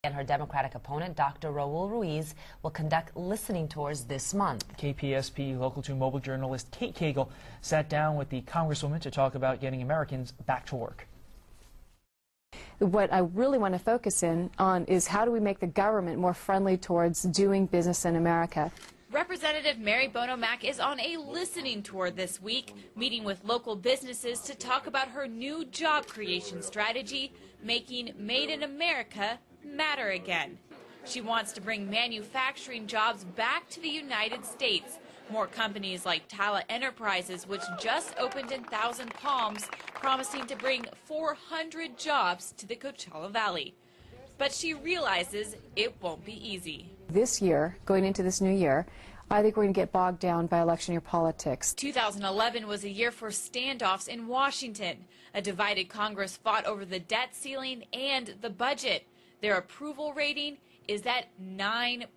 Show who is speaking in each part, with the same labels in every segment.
Speaker 1: And her Democratic opponent, Dr. Raul Ruiz, will conduct listening tours this month.
Speaker 2: KPSP Local 2 mobile journalist Kate Cagle sat down with the Congresswoman to talk about getting Americans back to work.
Speaker 3: What I really want to focus in on is how do we make the government more friendly towards doing business in America.
Speaker 4: Representative Mary Bono Mack is on a listening tour this week, meeting with local businesses to talk about her new job creation strategy, making Made in America matter again. She wants to bring manufacturing jobs back to the United States. More companies like Tala Enterprises, which just opened in Thousand Palms, promising to bring 400 jobs to the Coachella Valley. But she realizes it won't be easy.
Speaker 3: This year, going into this new year, I think we're going to get bogged down by election year politics.
Speaker 4: 2011 was a year for standoffs in Washington. A divided Congress fought over the debt ceiling and the budget. Their approval rating is at 9%.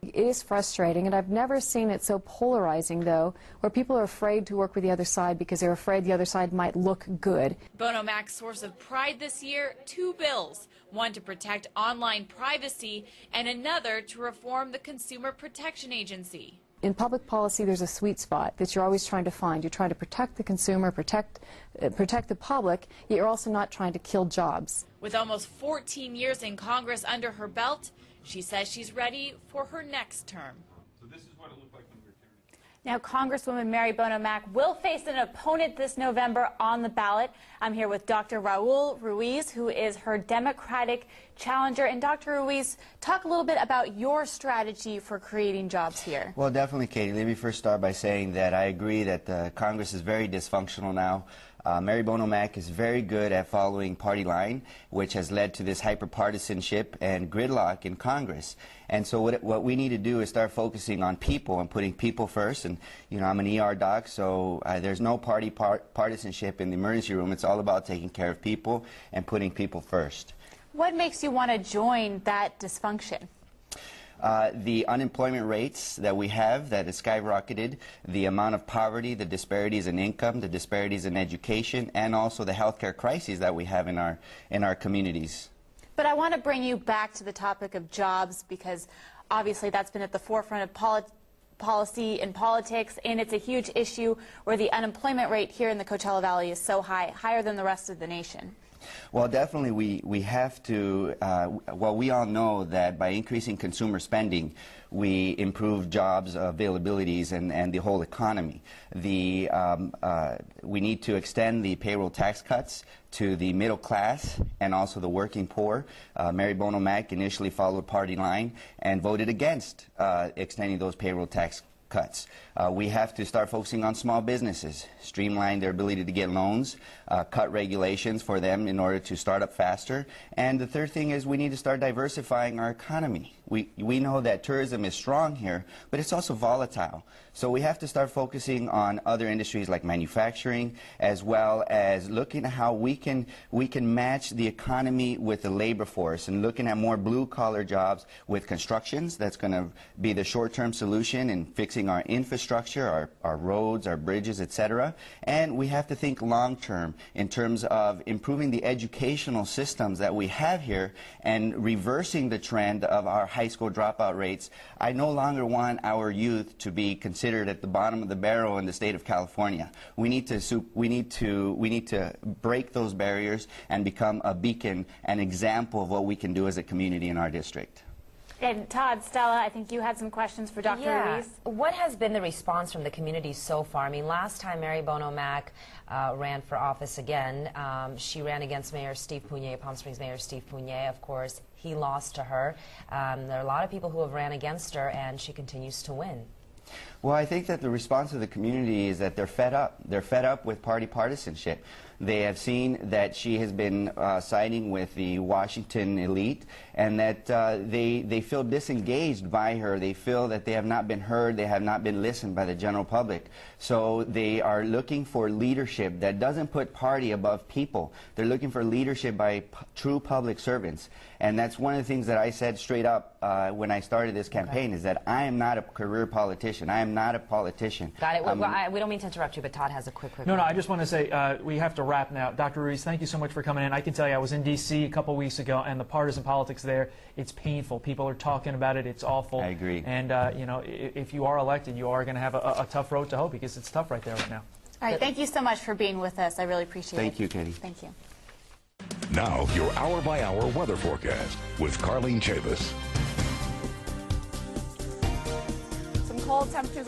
Speaker 3: It is frustrating, and I've never seen it so polarizing, though, where people are afraid to work with the other side because they're afraid the other side might look good.
Speaker 4: Bono Mack's source of pride this year, 2 bills, one to protect online privacy and another to reform the Consumer Protection Agency.
Speaker 3: In public policy, there's a sweet spot that you're always trying to find. You're trying to protect the consumer, protect the public, yet you're also not trying to kill jobs.
Speaker 4: With almost 14 years in Congress under her belt, she says she's ready for her next term.
Speaker 5: So this is what it looked like when we were turning.
Speaker 6: Now, Congresswoman Mary Bono Mack will face an opponent this November on the ballot. I'm here with Dr. Raul Ruiz, who is her Democratic challenger. And Dr. Ruiz, talk a little bit about your strategy for creating jobs here.
Speaker 7: Well, definitely, Katie. Let me first start by saying that I agree that Congress is very dysfunctional now. Mary Bono Mack is very good at following party line, which has led to this hyper-partisanship and gridlock in Congress. And so what we need to do is start focusing on people and putting people first. And, you know, I'm an ER doc, so there's no partisanship in the emergency room. It's all about taking care of people and putting people first.
Speaker 6: What makes you want to join that dysfunction?
Speaker 7: The unemployment rates that we have that has skyrocketed, the amount of poverty, the disparities in income, the disparities in education, and also the healthcare crises that we have in our communities.
Speaker 6: But I want to bring you back to the topic of jobs because obviously that's been at the forefront of policy and politics, and it's a huge issue where the unemployment rate here in the Coachella Valley is so high, higher than the rest of the nation.
Speaker 7: Well, definitely we have to, well, we all know that by increasing consumer spending, we improve jobs availabilities and the whole economy. We need to extend the payroll tax cuts to the middle class and also the working poor. Mary Bono Mack initially followed party line and voted against extending those payroll tax cuts. We have to start focusing on small businesses, streamline their ability to get loans, cut regulations for them in order to start up faster. And the third thing is we need to start diversifying our economy. We know that tourism is strong here, but it's also volatile. So we have to start focusing on other industries like manufacturing, as well as looking at how we can match the economy with the labor force and looking at more blue-collar jobs with constructions. That's going to be the short-term solution in fixing our infrastructure, our roads, our bridges, etc. And we have to think long-term in terms of improving the educational systems that we have here and reversing the trend of our high school dropout rates. I no longer want our youth to be considered at the bottom of the barrel in the state of California. We need to break those barriers and become a beacon, an example of what we can do as a community in our district.
Speaker 6: And Todd, Stella, I think you had some questions for Dr. Ruiz.
Speaker 1: What has been the response from the community so far? I mean, last time Mary Bono Mack ran for office again, she ran against Mayor Steve Pugnet, Palm Springs Mayor Steve Pugnet, of course. He lost to her. There are a lot of people who have ran against her, and she continues to win.
Speaker 7: Well, I think that the response of the community is that they're fed up. They're fed up with party partisanship. They have seen that she has been siding with the Washington elite, and that they feel disengaged by her. They feel that they have not been heard, they have not been listened by the general public. So they are looking for leadership that doesn't put party above people. They're looking for leadership by true public servants. And that's one of the things that I said straight up when I started this campaign, is that I am not a career politician. I am not a politician.
Speaker 1: Got it. We don't mean to interrupt you, but Todd has a quick
Speaker 2: No, I just want to say we have to wrap now. Dr. Ruiz, thank you so much for coming in. I can tell you, I was in D.C. a couple weeks ago, and the partisan politics there, it's painful. People are talking about it. It's awful.
Speaker 7: I agree.
Speaker 2: And, you know, if you are elected, you are going to have a tough road to hoe, because it's tough right there right now.
Speaker 6: All right, thank you so much for being with us. I really appreciate it.
Speaker 7: Thank you, Katie.
Speaker 6: Thank you.
Speaker 8: Now, your hour-by-hour weather forecast with Carlene Chavis.
Speaker 3: Some cold temperatures.